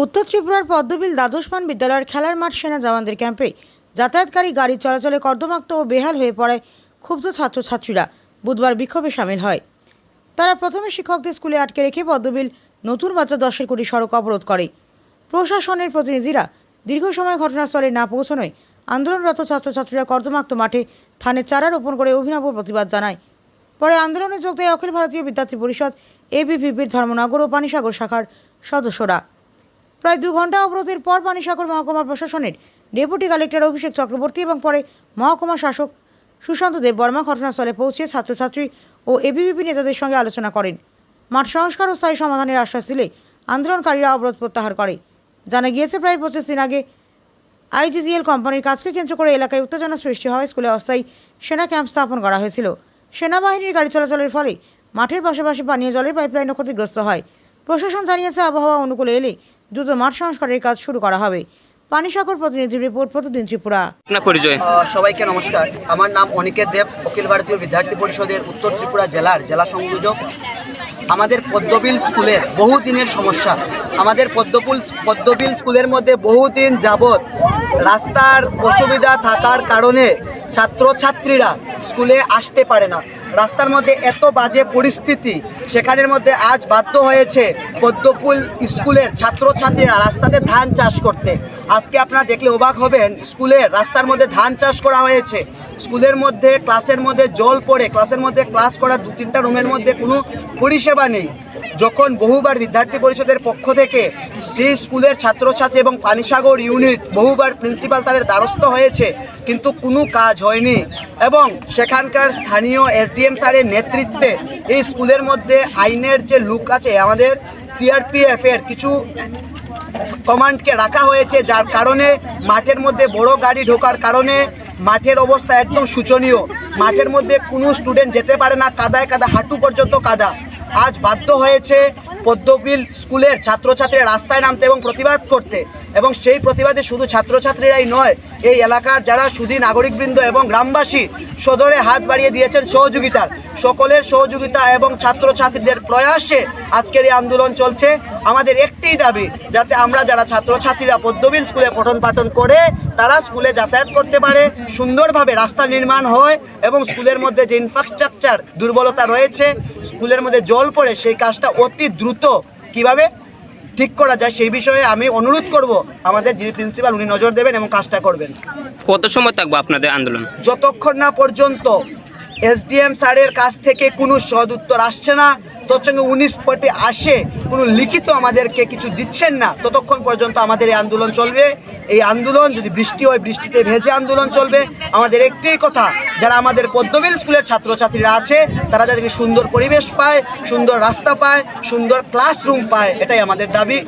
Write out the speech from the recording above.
উত্তর ত্রিপুরার পদ্মবিল দ্বাদশমান বিদ্যালয়ের খেলার মাঠ সেনা জওয়ানদের ক্যাম্পে যাতায়াতকারী গাড়ি চলাচলে কর্দমাক্ত ও বেহাল হয়ে পড়ায় ক্ষুব্ধ ছাত্রছাত্রীরা বুধবার বিক্ষোভে সামিল হয়। তারা প্রথমে শিক্ষকদের স্কুলে আটকে রেখে পদ্মবিল নতুন বাজার 10 কোটি সড়ক অবরোধ করে। প্রশাসনের প্রতিনিধিরা দীর্ঘ সময় ঘটনাস্থলে না পৌঁছানোয় আন্দোলনরত ছাত্রছাত্রীরা কর্দমাক্ত মাঠে ধানের চারা রোপণ করে অভিনব প্রতিবাদ জানায়। পরে আন্দোলনে যোগ দেয় অখিল ভারতীয় বিদ্যার্থী পরিষদ এবিভিপির ধর্মনগর ও পানিসাগর শাখার সদস্যরা। প্রায় 2 ঘন্টা অবরোধের পর পানিসাগর মহকুমা প্রশাসনের ডেপুটি কালেক্টর অভিষেক চক্রবর্তী এবং পরে মহকুমা শাসক সুশান্ত দেব বর্মা ঘটনাস্থলে পৌঁছে ছাত্রছাত্রী ও এবিভিপি নেতাদের সঙ্গে আলোচনা করেন। মাঠ সংস্কার ও স্থায়ী সমাধানের আশ্বাস দিলে আন্দোলনকারীরা অবরোধ প্রত্যাহার করে। জানা গিয়েছে, প্রায় 25 দিন আগে আইজিজিএল কোম্পানির কাজকে কেন্দ্র করে এলাকায় উত্তেজনা সৃষ্টি হয়। স্কুলে অস্থায়ী সেনা ক্যাম্প স্থাপন করা হয়েছিল। সেনাবাহিনীর গাড়ি চলাচলের ফলে মাঠের পাশাপাশি পানীয় জলের পাইপলাইনও ক্ষতিগ্রস্ত হয়। প্রশাসন জানিয়েছে, আবহাওয়া অনুকূলে এলে দ্রুত মাঠ সংস্কারের কাজ শুরু করা হবে। পানিসাগর প্রতিনিধি রিপোর্ট, প্রতিদিন ত্রিপুরা। সবাইকে নমস্কার। আমার নাম অনিকেত দেব, অখিল ভারতীয় বিদ্যার্থী পরিষদের উত্তর ত্রিপুরা জেলার জেলা সংযোজক। আমাদের পদ্মবিল স্কুলের বহুদিনের সমস্যা। আমাদের পদ্মবিল স্কুলের মধ্যে বহুদিন যাবৎ রাস্তার অসুবিধা থাকার কারণে ছাত্রছাত্রীরা স্কুলে আসতে পারে না। রাস্তার মধ্যে এত বাজে পরিস্থিতি, সেখানের মধ্যে আজ বাধ্য হয়েছে পদ্মপুল স্কুলের ছাত্রছাত্রীরা রাস্তাতে ধান চাষ করতে। আজকে আপনারা দেখলে অবাক হবেন, স্কুলের রাস্তার মধ্যে ধান চাষ করা হয়েছে। স্কুলের মধ্যে ক্লাসের মধ্যে জল পড়ে, ক্লাসের মধ্যে ক্লাস করার 2-3টা রুমের মধ্যে কোনো পরিষেবা নেই। যখন বহুবার বিদ্যার্থী পরিষদের পক্ষ থেকে সেই স্কুলের ছাত্রছাত্রী এবং পানিসাগর ইউনিট বহুবার প্রিন্সিপাল স্যারের দ্বারস্থ হয়েছে, কিন্তু কোনো কাজ হয়নি। এবং সেখানকার স্থানীয় এসডিএম স্যারের নেতৃত্বে এই স্কুলের মধ্যে আইনের যে লুক আছে, আমাদের সিআরপিএফ এর কিছু কমান্ডকে রাখা হয়েছে, যার কারণে মাঠের মধ্যে বড় গাড়ি ঢোকার কারণে মাঠের অবস্থা একদম শোচনীয়। মাঠের মধ্যে কোনো স্টুডেন্ট যেতে পারে না, কাদায় কাদা, হাঁটু পর্যন্ত কাদা। আজ বাধ্য হয়েছে পদ্মবিল স্কুলের ছাত্রছাত্রীরা রাস্তায় নামতে এবং প্রতিবাদ করতে। এবং সেই প্রতিবাদে শুধু ছাত্রছাত্রীরাই নয়, এই এলাকার যারা সুধী নাগরিকবৃন্দ এবং গ্রামবাসী সদরে হাত বাড়িয়ে দিয়েছেন সহযোগিতার। সকলের সহযোগিতা এবং ছাত্রছাত্রীদের প্রয়াসে আজকের এই আন্দোলন চলছে। আমাদের একটাই দাবি, যাতে আমরা যারা ছাত্রছাত্রীরা পদ্মবিল স্কুলে পঠন পাঠন করে তারা স্কুলে যাতায়াত করতে পারে, সুন্দরভাবে রাস্তা নির্মাণ হয় এবং স্কুলের মধ্যে যে ইনফ্রাস্ট্রাকচার দুর্বলতা রয়েছে, স্কুলের মধ্যে জল পড়ে, সেই কাজটা অতি দ্রুত কিভাবে ঠিক করা যায় সেই বিষয়ে আমি অনুরোধ করব আমাদের যিনি প্রিন্সিপাল, উনি নজর দেবেন এবং কাজটা করবেন। কত সময় থাকবে আপনাদের আন্দোলন? যতক্ষণ না পর্যন্ত এসডিএম স্যারের কাছ থেকে কোনো সদুত্তর আসছে না, তৎসঙ্গে 19 পটে আসে কোনো লিখিত আমাদেরকে কিছু দিচ্ছেন না, ততক্ষণ পর্যন্ত আমাদের এই আন্দোলন চলবে। এই আন্দোলন যদি বৃষ্টি হয়, বৃষ্টিতে ভেজে আন্দোলন চলবে। আমাদের একটাই কথা, যারা আমাদের পদ্মবিল স্কুলের ছাত্রছাত্রীরা আছে তারা যাতে সুন্দর পরিবেশ পায়, সুন্দর রাস্তা পায়, সুন্দর ক্লাসরুম পায়, এটাই আমাদের দাবি।